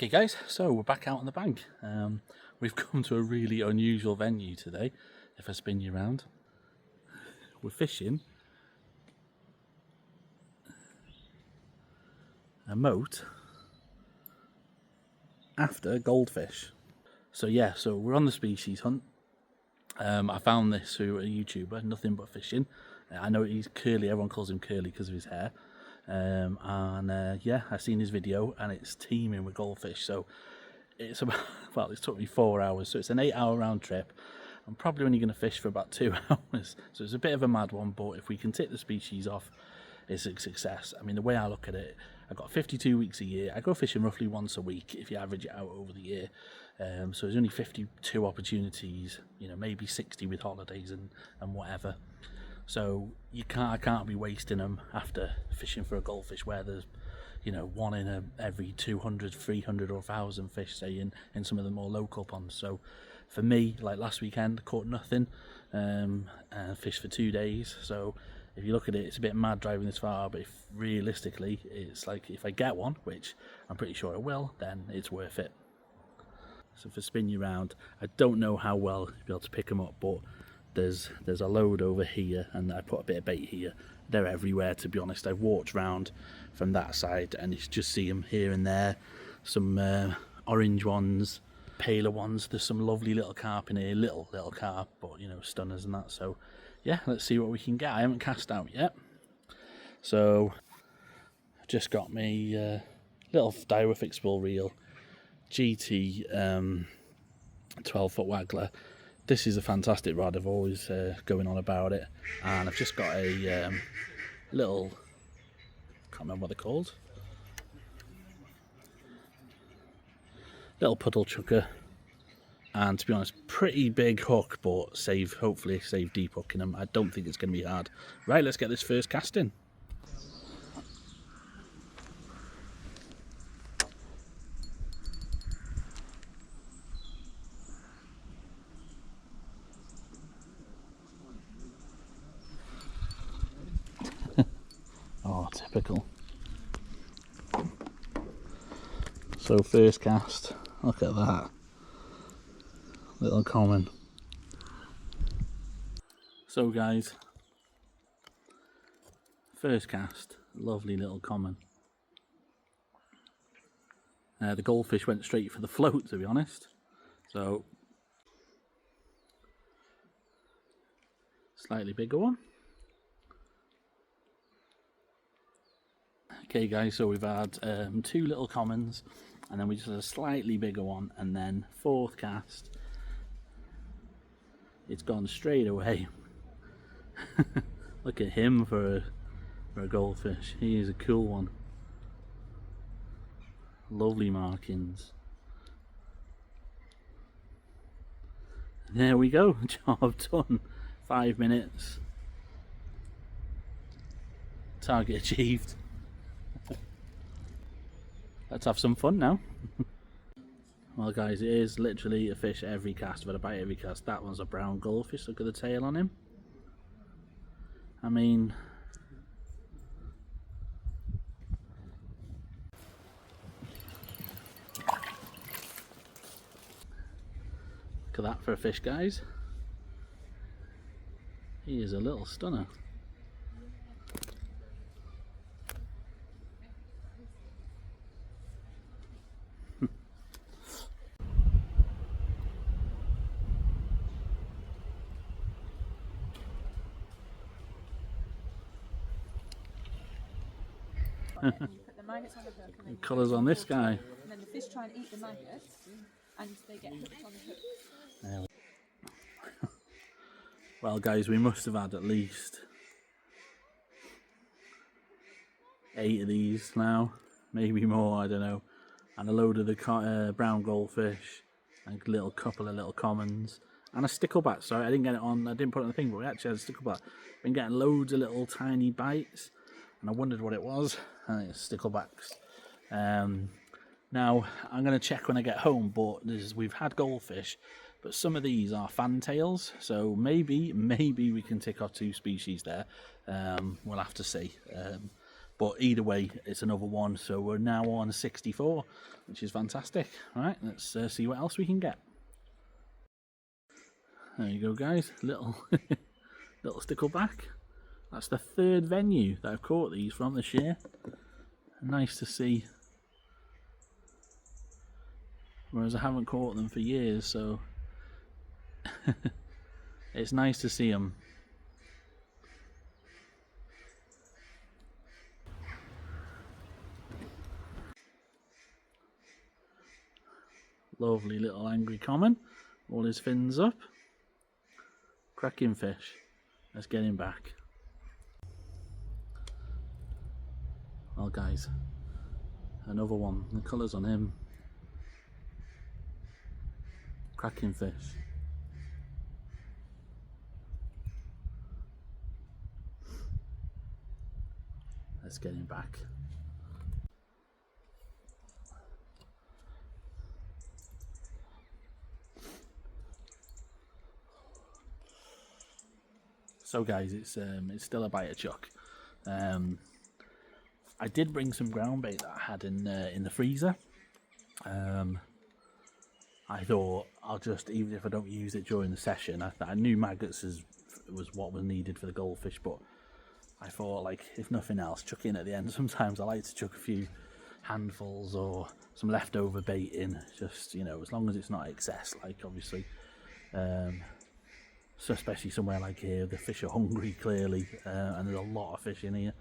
Okay guys, so we're back out on the bank. We've come to a really unusual venue today, if I spin you around. We're fishing a moat after goldfish. So yeah, so we're on the species hunt. I found this through a YouTuber, nothing but fishing. I know he's curly, everyone calls him curly because of his hair. Yeah, I've seen his video and it's teeming with goldfish. So it's about, well, it's took me 4 hours, so it's an 8-hour round trip. I'm probably only going to fish for about 2 hours, so it's a bit of a mad one, but if we can tick the species off, it's a success. I mean, the way I look at it, I've got 52 weeks a year. I go fishing roughly once a week if you average it out over the year. So there's only 52 opportunities, you know, maybe 60 with holidays and whatever. So I can't be wasting them after fishing for a goldfish where there's, you know, one in every 200, 300 or 1,000 fish, say, in some of the more local ponds. So for me, like last weekend, caught nothing, and fished for 2 days. So if you look at it, it's a bit mad driving this far, but if realistically, it's like if I get one, which I'm pretty sure I will, then it's worth it. So for spin you round, I don't know how well you'll be able to pick them up, but there's a load over here, and I put a bit of bait here. They're everywhere, to be honest. I've walked round from that side and you just see them here and there. Some orange ones, paler ones. There's some lovely little carp in here, little carp, but you know, stunners and that. So yeah, let's see what we can get. I haven't cast out yet, so I've just got me little Diawithic spool reel, GT 12-foot waggler. This is a fantastic rod. I've always going on about it, and I've just got a little, can't remember what they're called, little puddle chucker, and to be honest, pretty big hook, but hopefully save deep hooking them. I don't think it's going to be hard. Right, let's get this first cast in. Oh, typical. So first cast, look at that. Little common. So guys, first cast, lovely little common. The goldfish went straight for the float, to be honest. So, slightly bigger one. Okay guys, so we've had 2 little commons, and then we just had a slightly bigger one, and then fourth cast, it's gone straight away. Look at him for a goldfish. He is a cool one. Lovely markings. There we go, job done. 5 minutes. Target achieved. Let's have some fun now. Well guys, it is literally a fish every cast, but a bite every cast. That one's a brown goldfish. Look at the tail on him. I mean, look at that for a fish, guys. He is a little stunner. And you put the maggots on the hook, and then Colours on this guy. and then the fish try and eat the maggots, and they get hooked on the hook. Well guys, we must have had at least 8 of these now, maybe more, I don't know, and a load of the brown goldfish, and a couple of little commons, and a stickleback. Sorry, I didn't get it on, I didn't put it on the thing, but we actually had a stickleback. Been getting loads of little tiny bites, and I wondered what it was, and it's sticklebacks. Now I'm going to check when I get home, but we've had goldfish, but some of these are fantails, so maybe we can tick off 2 species there. We'll have to see. But either way, it's another one. So we're now on 64, which is fantastic. All right, let's see what else we can get. There you go, guys. Little little stickleback. That's the third venue that I've caught these from this year. Nice to see. Whereas I haven't caught them for years, so it's nice to see them. Lovely little angry common, all his fins up. Cracking fish. Let's get him back. Well, guys, another one. The colours on him. Cracking fish. Let's get him back. So guys, it's still a bite of chuck. I did bring some ground bait that I had in the freezer. I thought I'll just, even if I don't use it during the session, I knew maggots was what was needed for the goldfish, but I thought, like, if nothing else, chuck in at the end. Sometimes I like to chuck a few handfuls or some leftover bait in, just, you know, as long as it's not excess, like, obviously. So especially somewhere like here, the fish are hungry clearly, and there's a lot of fish in here.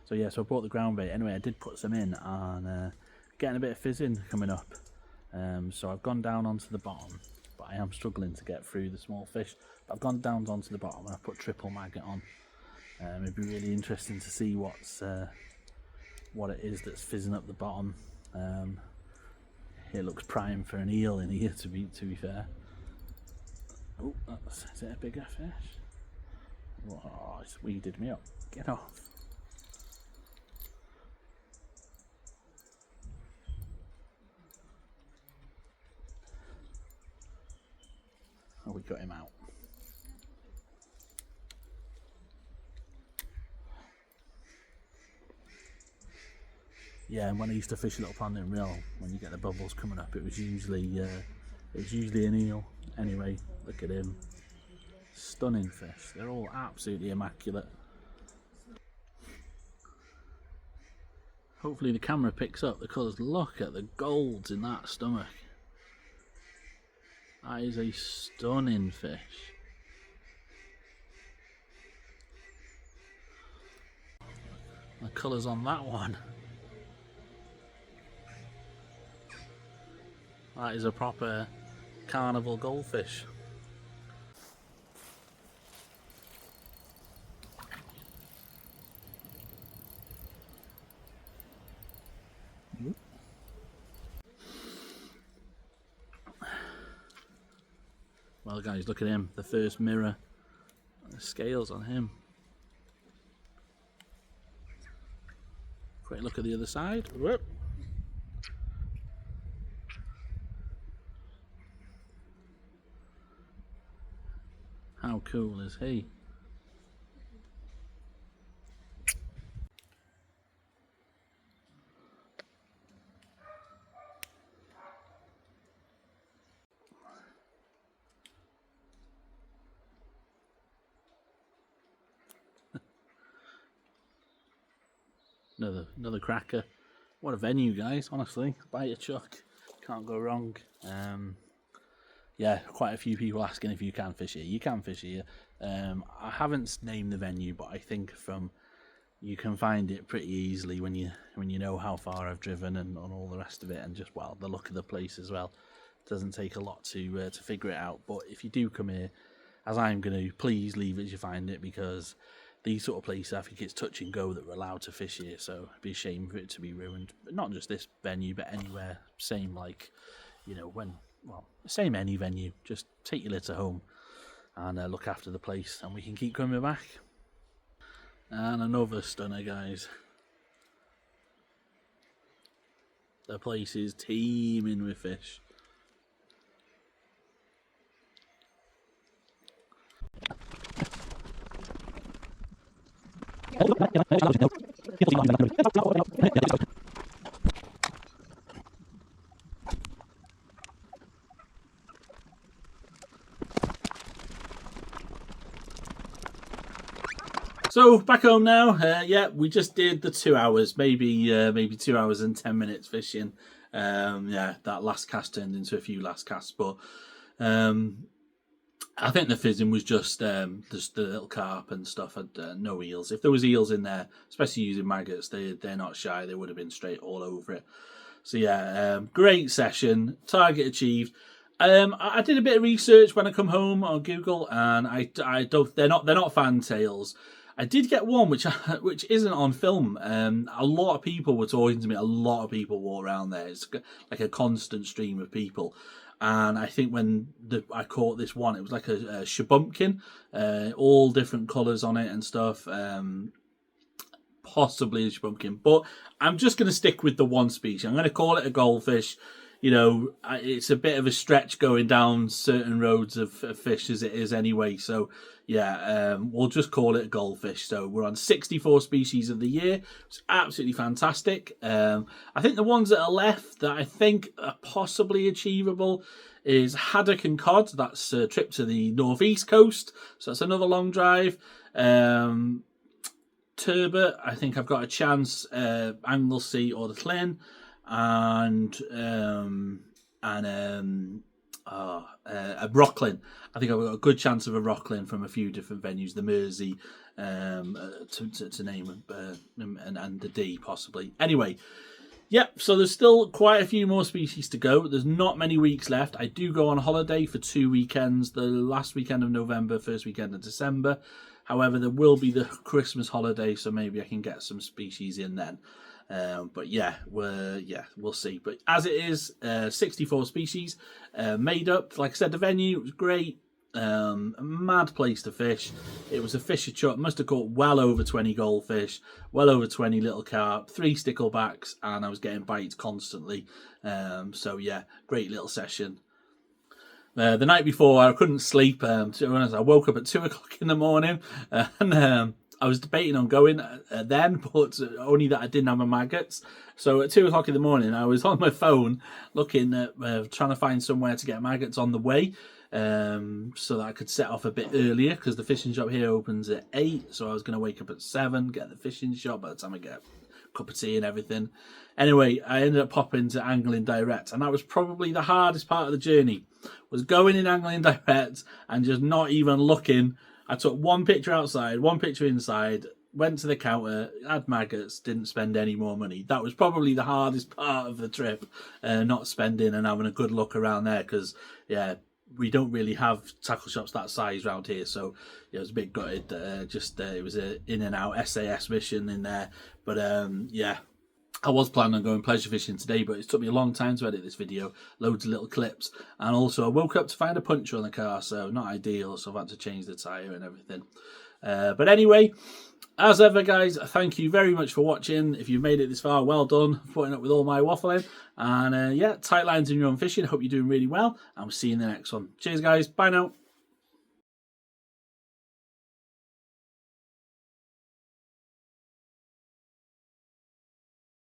So yeah, so I brought the ground bait. Anyway, I did put some in, and getting a bit of fizzing coming up. So I've gone down onto the bottom, but I am struggling to get through the small fish. But I've gone down onto the bottom and I've put triple maggot on. It'd be really interesting to see what it is that's fizzing up the bottom. It looks prime for an eel in here, to be fair. Oh, is it a bigger fish? Oh, it's weeded me up. Get off. Oh, we got him out. Yeah, and when I used to fish a little pond in Rill, when you get the bubbles coming up, it was usually an eel. Anyway, look at him. Stunning fish. They're all absolutely immaculate. Hopefully the camera picks up the colours. Look at the golds in that stomach. That is a stunning fish. The colours on that one. That is a proper carnival goldfish. Well guys, look at him, the first mirror. The scales on him. Quick look at the other side. Whoop. How cool is he? Another cracker. What a venue, guys, honestly. Bite a chuck. Can't go wrong. Yeah, quite a few people asking if you can fish here. You can fish here. I haven't named the venue, but I think you can find it pretty easily when you know how far I've driven and all the rest of it, and just, well, the look of the place as well. It doesn't take a lot to figure it out. But if you do come here, as I'm going to, please leave it as you find it, because these sort of places, I think it's touch and go that we're allowed to fish here, so it'd be a shame for it to be ruined. But not just this venue, but anywhere. Same, like, you know, same any venue. Just take your litter home and look after the place, and we can keep coming back. And another stunner, guys. The place is teeming with fish. So back home now. Yeah, we just did the 2 hours, maybe 2 hours and 10 minutes fishing. Yeah, that last cast turned into a few last casts, but I think the fizzing was just the little carp and stuff. Had no eels. If there was eels in there, especially using maggots, they're not shy. They would have been straight all over it. So yeah, great session. Target achieved. I did a bit of research when I come home on Google, and I don't. They're not fantails. I did get one which isn't on film. A lot of people were talking to me. A lot of people walk around there. It's like a constant stream of people. And I think when I caught this one, it was like a shabumpkin, all different colours on it and stuff. Possibly a shabumpkin, but I'm just going to stick with the one species. I'm going to call it a goldfish. You know, it's a bit of a stretch going down certain roads of fish as it is anyway. So, yeah, we'll just call it a goldfish. So we're on 64 species of the year. It's absolutely fantastic. I think the ones that are left that I think are possibly achievable is haddock and cod. That's a trip to the northeast coast. So that's another long drive. Turbot, I think I've got a chance. Anglesey or the Llyn. And a Rocklin. I think I've got a good chance of a Rocklin from a few different venues, the Mersey, to name, and the D possibly. Anyway, yep. So there's still quite a few more species to go. There's not many weeks left. I do go on holiday for 2 weekends: the last weekend of November, first weekend of December. However, there will be the Christmas holiday, so maybe I can get some species in then. But yeah, we'll see. But as it is, 64 species made up. Like I said, the venue was great. A mad place to fish. It was a fisher chuck. Must have caught well over 20 goldfish, well over 20 little carp, 3 sticklebacks, and I was getting bites constantly. So yeah, great little session. The night before, I couldn't sleep. To be honest, I woke up at 2 o'clock in the morning, and I was debating on going then, but only that I didn't have my maggots. So at 2 o'clock in the morning, I was on my phone looking at trying to find somewhere to get maggots on the way, so that I could set off a bit earlier, because the fishing shop here opens at 8. So I was going to wake up at 7, get the fishing shop by the time I get a cup of tea and everything. Anyway, I ended up popping to Angling Direct, and that was probably the hardest part of the journey, was going in Angling Direct and just not even looking. I took one picture outside, one picture inside, went to the counter, had maggots, didn't spend any more money. That was probably the hardest part of the trip, not spending and having a good look around there, because, yeah, we don't really have tackle shops that size around here, so yeah, it was a bit gutted. It was a in and out SAS mission in there, but yeah. I was planning on going pleasure fishing today, but it took me a long time to edit this video. Loads of little clips. And also I woke up to find a puncture on the car, so not ideal. So I've had to change the tyre and everything. But anyway, as ever, guys, thank you very much for watching. If you've made it this far, well done for putting up with all my waffling. And yeah, tight lines in your own fishing. Hope you're doing really well. And we'll see you in the next one. Cheers, guys. Bye now.